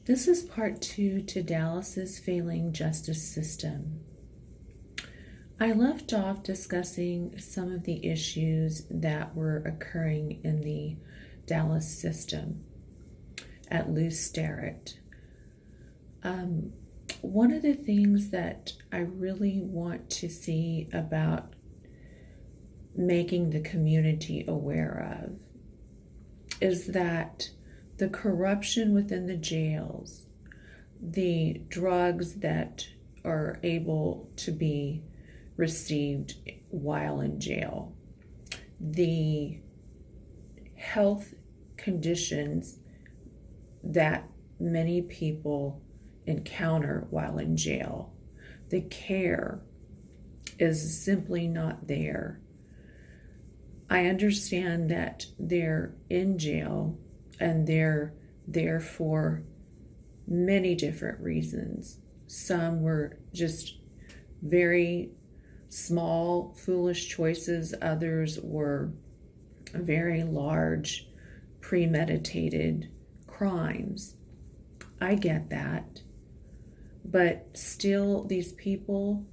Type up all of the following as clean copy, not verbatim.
This is part 2 to Dallas's failing justice system. I left off discussing some of the issues that were occurring in the Dallas system at Lew Sterritt. One of the things that I really want to see about making the community aware of is that the corruption within the jails, the drugs that are able to be received while in jail, the health conditions that many people encounter while in jail, the care is simply not there. I understand that they're in jail and they're there for many different reasons. Some were just very small, foolish choices. Others were very large, premeditated crimes. I get that. But still, these people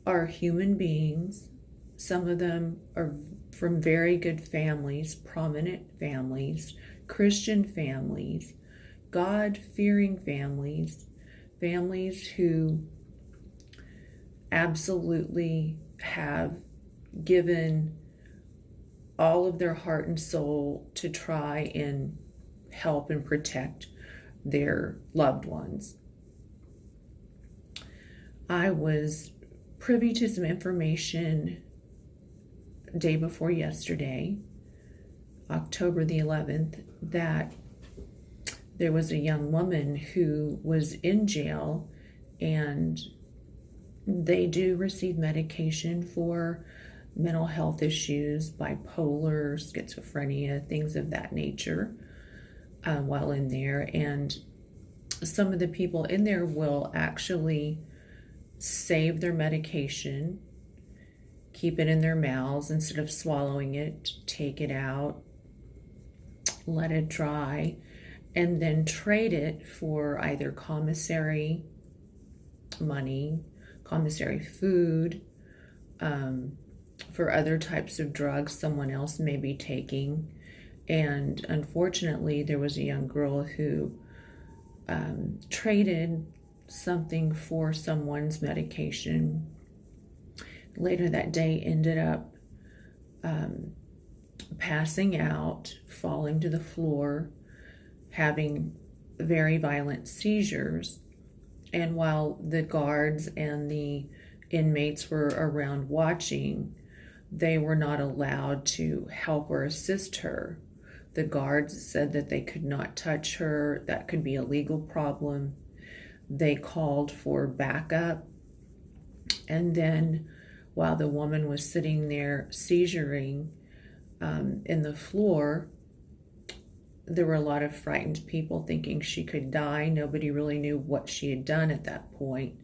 are human beings. Some of them are from very good families, prominent families, Christian families, God-fearing families, families who absolutely have given all of their heart and soul to try and help and protect their loved ones. I was privy to some information day before yesterday, October the 11th, that there was a young woman who was in jail, and they do receive medication for mental health issues, bipolar, schizophrenia, things of that nature, while in there. And some of the people in there will actually save their medication, keep it in their mouths instead of swallowing it, take it out, let it dry, and then trade it for either commissary money, commissary food, for other types of drugs someone else may be taking. And unfortunately, there was a young girl who traded something for someone's medication. Later that day ended up passing out, falling to the floor, having very violent seizures. And while the guards and the inmates were around watching, they were not allowed to help or assist her. The guards said that they could not touch her. That could be a legal problem. They called for backup. And then while the woman was sitting there seizuring in the floor, there were a lot of frightened people thinking she could die. Nobody really knew what she had done at that point.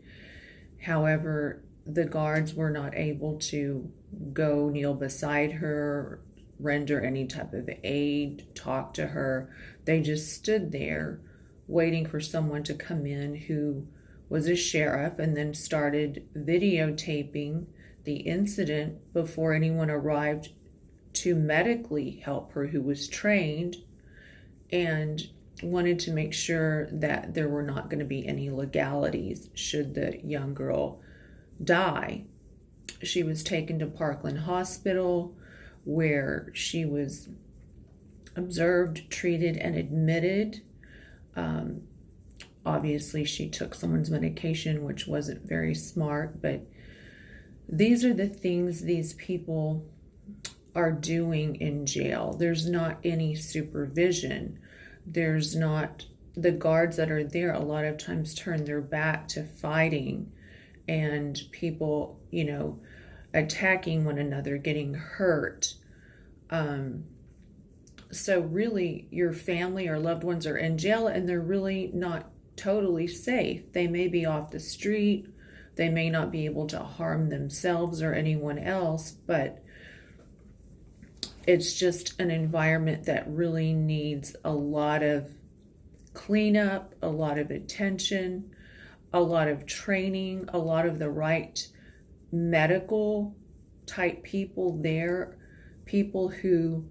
However, the guards were not able to go kneel beside her, render any type of aid, talk to her. They just stood there waiting for someone to come in who was a sheriff, and then started videotaping the incident before anyone arrived to medically help her, who was trained and wanted to make sure that there were not going to be any legalities should the young girl die. She was taken to Parkland Hospital, where she was observed, treated, and admitted. Obviously, she took someone's medication, which wasn't very smart, but these are the things these people are doing in jail. There's not any supervision. There's not, the guards that are there a lot of times turn their back to fighting, and people, attacking one another, getting hurt. So really, your family or loved ones are in jail, and they're really not totally safe. They may be off the street. They may not be able to harm themselves or anyone else, but it's just an environment that really needs a lot of cleanup, a lot of attention, a lot of training, a lot of the right medical type people there, people who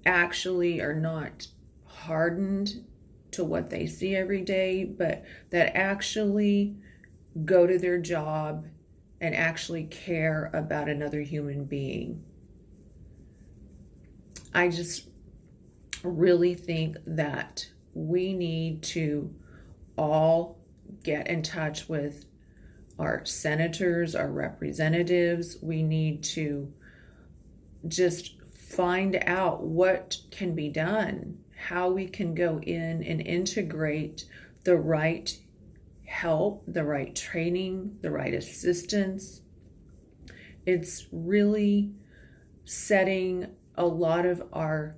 actually are not hardened to what they see every day, but that actually go to their job and actually care about another human being. I just really think that we need to all get in touch with our senators, our representatives. We need to just find out what can be done, how we can go in and integrate the right help, the right training, the right assistance. It's really setting a lot of our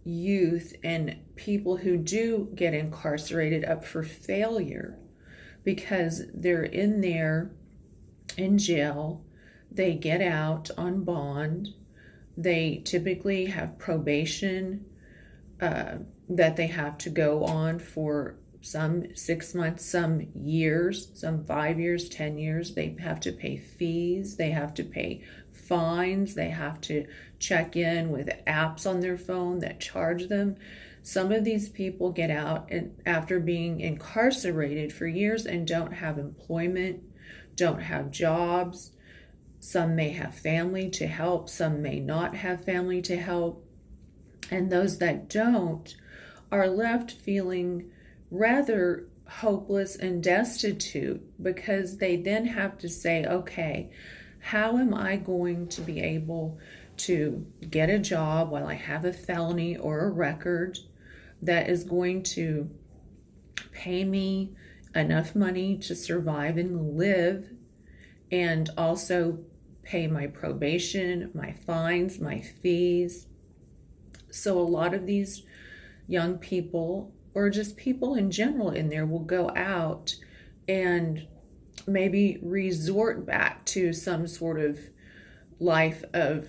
youth and people who do get incarcerated up for failure, because they're in there in jail, they get out on bond, they typically have probation that they have to go on for some 6 months, some years, some 5 years, 10 years. They have to pay fees, they have to pay fines, they have to check in with apps on their phone that charge them. Some of these people get out and after being incarcerated for years and don't have employment, don't have jobs. Some may have family to help, some may not have family to help. And those that don't are left feeling rather hopeless and destitute, because they then have to say, okay, how am I going to be able to get a job while I have a felony or a record that is going to pay me enough money to survive and live, and also pay my probation, my fines, my fees. So a lot of these young people, or just people in general in there, will go out and maybe resort back to some sort of life of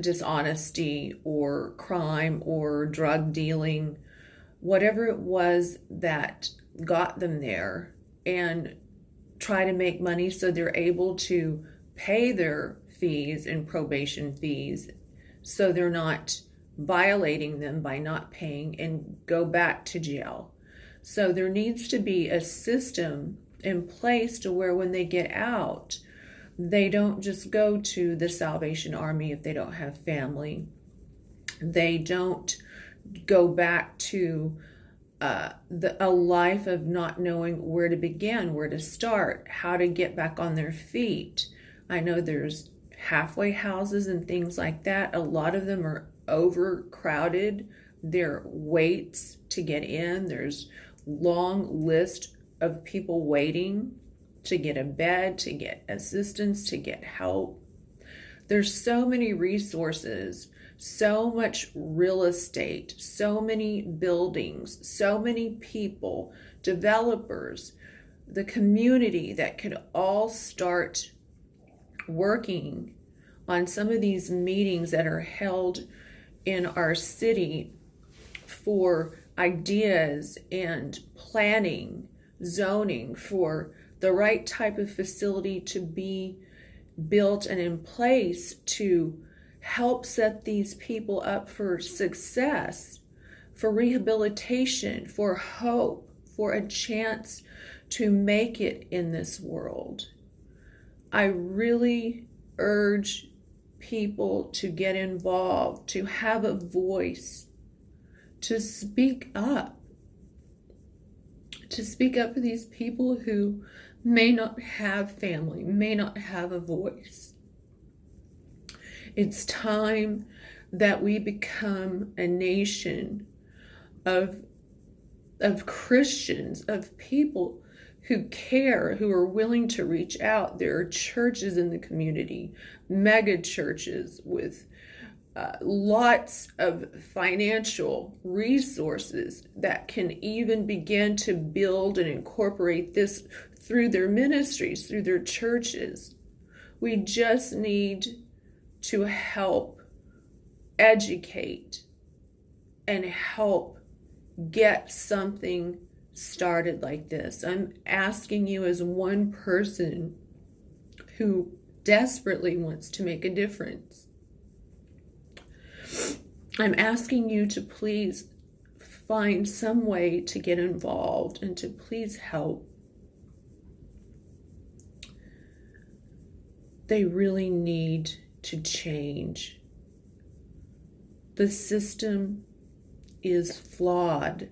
dishonesty or crime or drug dealing, whatever it was that got them there, and try to make money so they're able to pay their fees and probation fees, so they're not violating them by not paying and go back to jail. So there needs to be a system in place to where when they get out, they don't just go to the Salvation Army if they don't have family. They don't go back to a life of not knowing where to begin, where to start, how to get back on their feet. I know there's halfway houses and things like that. A lot of them are overcrowded. There are waits to get in. There's long list of people waiting to get a bed, to get assistance, to get help. There's so many resources, so much real estate, so many buildings, so many people, developers, the community that could all start working on some of these meetings that are held in our city for ideas and planning, zoning for the right type of facility to be built and in place to help set these people up for success, for rehabilitation, for hope, for a chance to make it in this world. I really urge people to get involved, to have a voice, to speak up for these people who may not have family, may not have a voice. It's time that we become a nation of Christians, of people who care, who are willing to reach out. There are churches in the community, mega churches with lots of financial resources that can even begin to build and incorporate this through their ministries, through their churches. We just need to help educate and help get something started like this. I'm asking you as one person who desperately wants to make a difference. I'm asking you to please find some way to get involved and to please help. They really need to change. The system is flawed.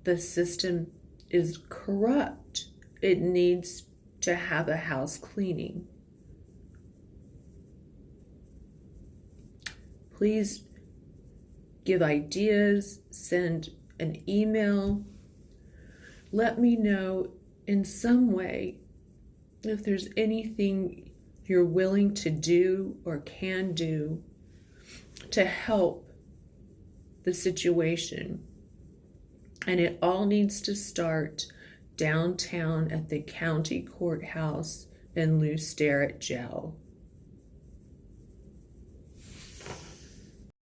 The system is corrupt. It needs to have a house cleaning. Please give ideas, send an email. Let me know in some way if there's anything you're willing to do or can do to help the situation. And it all needs to start downtown at the county courthouse in Lew Sterritt Jail.